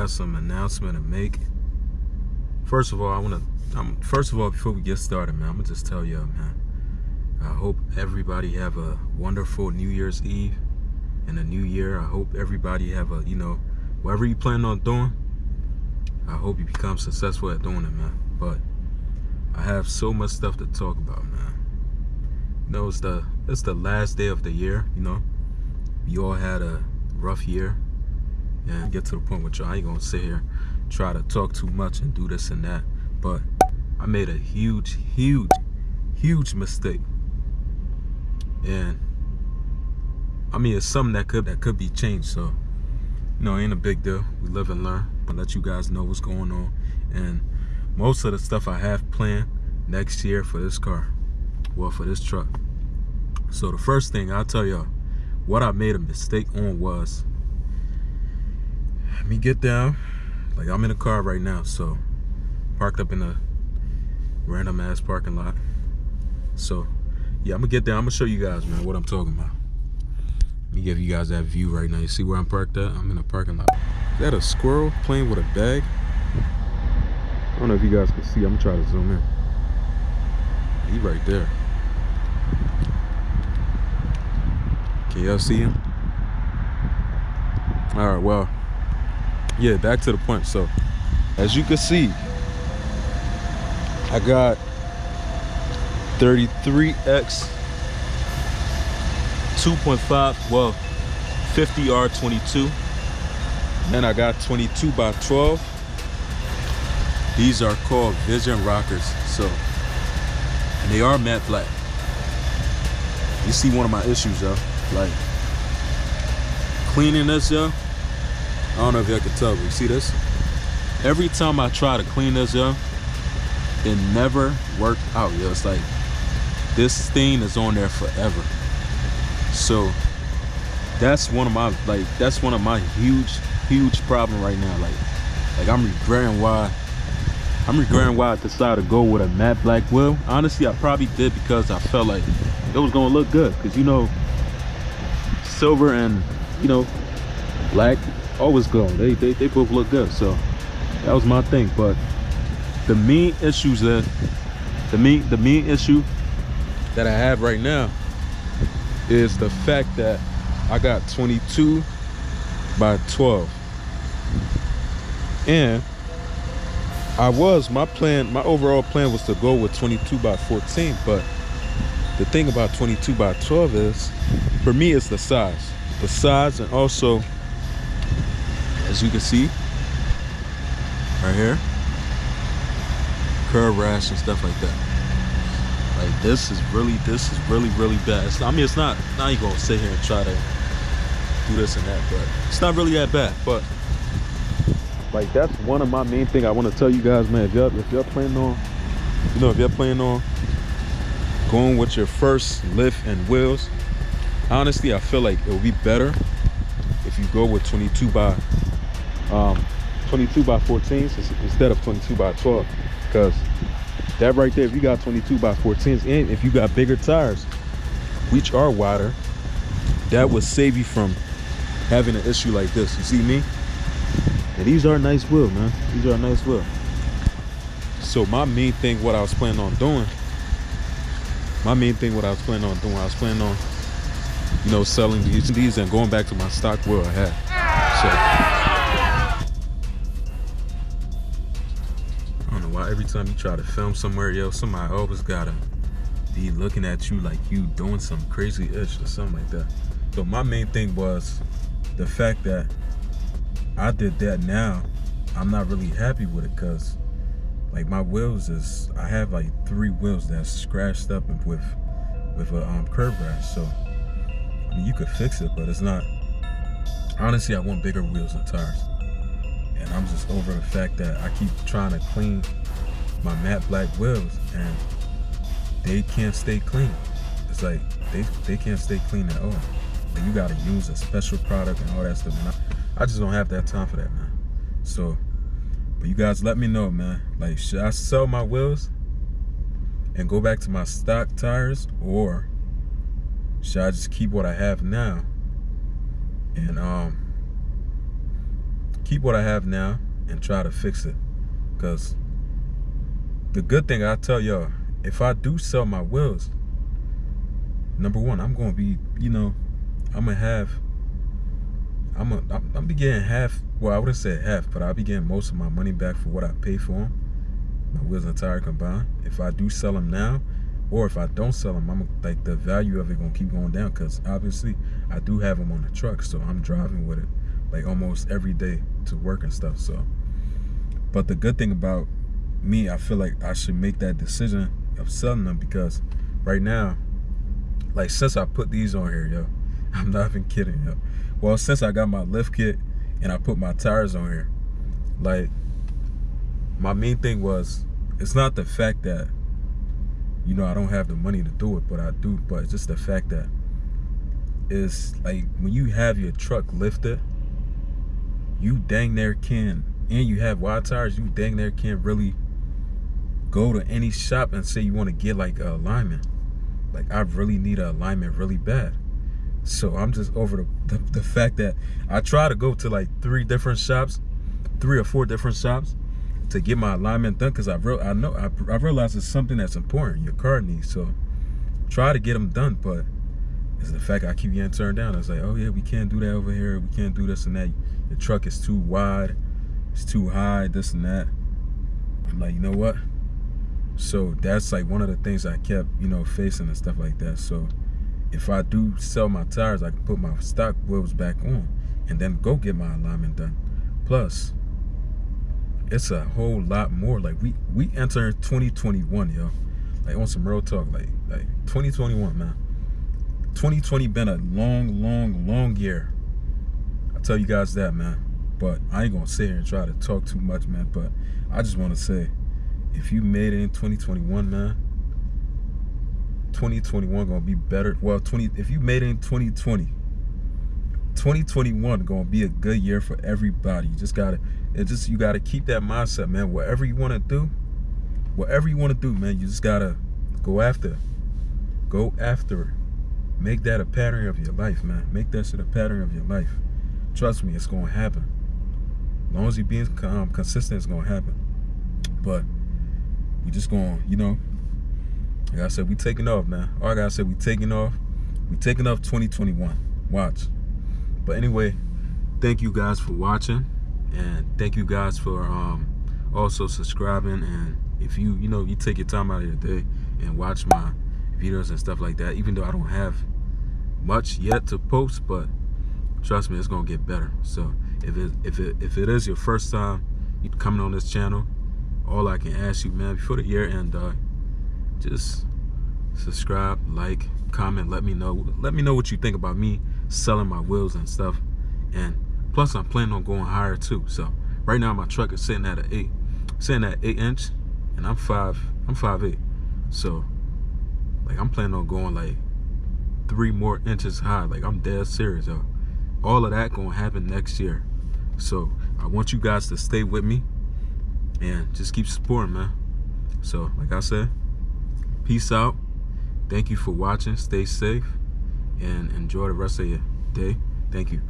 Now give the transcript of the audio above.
some announcement to make. First of all, before we get started, man, I'm gonna just tell y'all, man, I hope everybody have a wonderful New Year's Eve and a new year. I hope everybody have a, whatever you plan on doing, I hope you become successful at doing it, man. But I have so much stuff to talk about, man. It's the last day of the year, We all had a rough year. And get to the point with y'all, I ain't gonna sit here try to talk too much and do this and that, but I made a huge mistake. And I mean, it's something that could be changed, so ain't a big deal. We live and learn, but let you guys know what's going on. And most of the stuff I have planned next year for this car, well, for this truck. So the first thing I'll tell y'all, what I made a mistake on was, let me get down. Like, I'm in a car right now, so parked up in a random ass parking lot. So yeah, I'm gonna get down. I'm gonna show you guys, man, what I'm talking about. Let me give you guys that view right now. You see where I'm parked at? I'm in a parking lot. Is that a squirrel playing with a bag? I don't know if you guys can see. I'm gonna try to zoom in. He right there. Can y'all see him? All right, well, yeah, back to the point. So as you can see, I got 33X 2.5, well, 50R22, and I got 22 by 12. These are called Vision Rockers. So, and they are matte black. You see one of my issues, yo, like cleaning this, yo. I don't know if y'all can tell, but you see this? Every time I try to clean this, yo, it never worked out, yo. It's like this stain is on there forever. So that's one of my huge problem right now. Like I'm regretting why I decided to go with a matte black wheel. Honestly, I probably did because I felt like it was gonna look good, because silver and black always go. They both look good. So that was my thing. But the main issue that I have right now is the fact that I got 22 by 12, and my overall plan was to go with 22 by 14. But the thing about 22 by 12 is, for me, it's the size, and also, as you can see right here, curb rash and stuff like that. Like, this is really bad. I mean, it's not, now you gonna sit here and try to do this and that, but it's not really that bad. But like, that's one of my main things I want to tell you guys, man. If y'all planning on going with your first lift and wheels, honestly, I feel like it would be better if you go with 22 by 14 instead of 22 by 12, because that right there, if you got 22 by 14s, and if you got bigger tires, which are wider, that would save you from having an issue like this. You see me? And these are nice wheels, man. These are a nice wheel. So my main thing, what I was planning on doing, I was planning on, selling these and going back to my stock wheel I had. So I don't know why every time you try to film somewhere, yo, somebody always gotta be looking at you like you doing some crazy ish or something like that. So my main thing was the fact that I did that. Now I'm not really happy with it, because like my wheels I have like 3 wheels that's scratched up with a curb rash. So I mean, you could fix it, but it's not. Honestly, I want bigger wheels and tires, and I'm just over the fact that I keep trying to clean my matte black wheels and they can't stay clean. It's like they can't stay clean at all. And you gotta use a special product and all that stuff, and I just don't have that time for that, man. So, but you guys let me know, man. Like, should I sell my wheels and go back to my stock tires, or should I just keep what I have now and keep what I have now and try to fix it. Because the good thing I tell y'all, if I do sell my wheels, number one, I'm gonna be, I'm be getting half. Well, I wouldn't say half, but I'll be getting most of my money back for what I pay for them, my wheels and tire combined. If I do sell them now, or if I don't sell them, I'm like, the value of it gonna keep going down, because obviously I do have them on the truck, so I'm driving with it like almost every day to work and stuff. So, but the good thing about me, I feel like I should make that decision of selling them, because right now, like, since I put these on here, yo, I'm not even kidding, yo. Well, since I got my lift kit and I put my tires on here, like, my main thing was, it's not the fact that, I don't have the money to do it, but I do. But it's just the fact that it's like, when you have your truck lifted, you dang near can, and you have wide tires, you dang near can't really go to any shop and say you want to get like a alignment. Like, I really need an alignment really bad. So I'm just over the fact that I try to go to like 3 or 4 different shops to get my alignment done, because I realize it's something that's important your car needs. So try to get them done, but it's the fact I keep getting turned down. It's like, oh yeah, we can't do that over here, we can't do this and that, your truck is too wide, it's too high, this and that. I'm like, you know what? So that's like one of the things I kept, facing and stuff like that. So if I do sell my tires, I can put my stock wheels back on and then go get my alignment done. Plus, it's a whole lot more. Like, we enter 2021, yo. Like, on some real talk, like 2021, man. 2020 been a long year. I tell you guys that, man. But I ain't gonna sit here and try to talk too much, man. But I just want to say, if you made it in 2021, man, 2021 gonna be better. Well, if you made it in 2020, 2021 gonna be a good year for everybody. You gotta keep that mindset, man. Whatever you want to do, man, you just gotta go after it. Make that a pattern of your life, man. Make that shit a pattern of your life. Trust me, it's gonna happen. As long as you're being consistent, it's gonna happen. But we just gonna, like I said, we taking off, man. All I gotta say, we taking off 2021. Watch. But anyway, thank you guys for watching, and thank you guys for also subscribing. And if you take your time out of your day and watch my videos and stuff like that, even though I don't have much yet to post, but trust me, it's gonna get better. So if it is your first time coming on this channel, all I can ask you, man, before the year end, just subscribe, like, comment, let me know what you think about me selling my wheels and stuff. And plus, I'm planning on going higher too. So right now my truck is sitting at 8 inch, and I'm 5'8". So like, I'm planning on going like 3 more inches high. Like, I'm dead serious, yo. All of that gonna happen next year. So I want you guys to stay with me and just keep supporting, man. So like I said, peace out. Thank you for watching. Stay safe and enjoy the rest of your day. Thank you.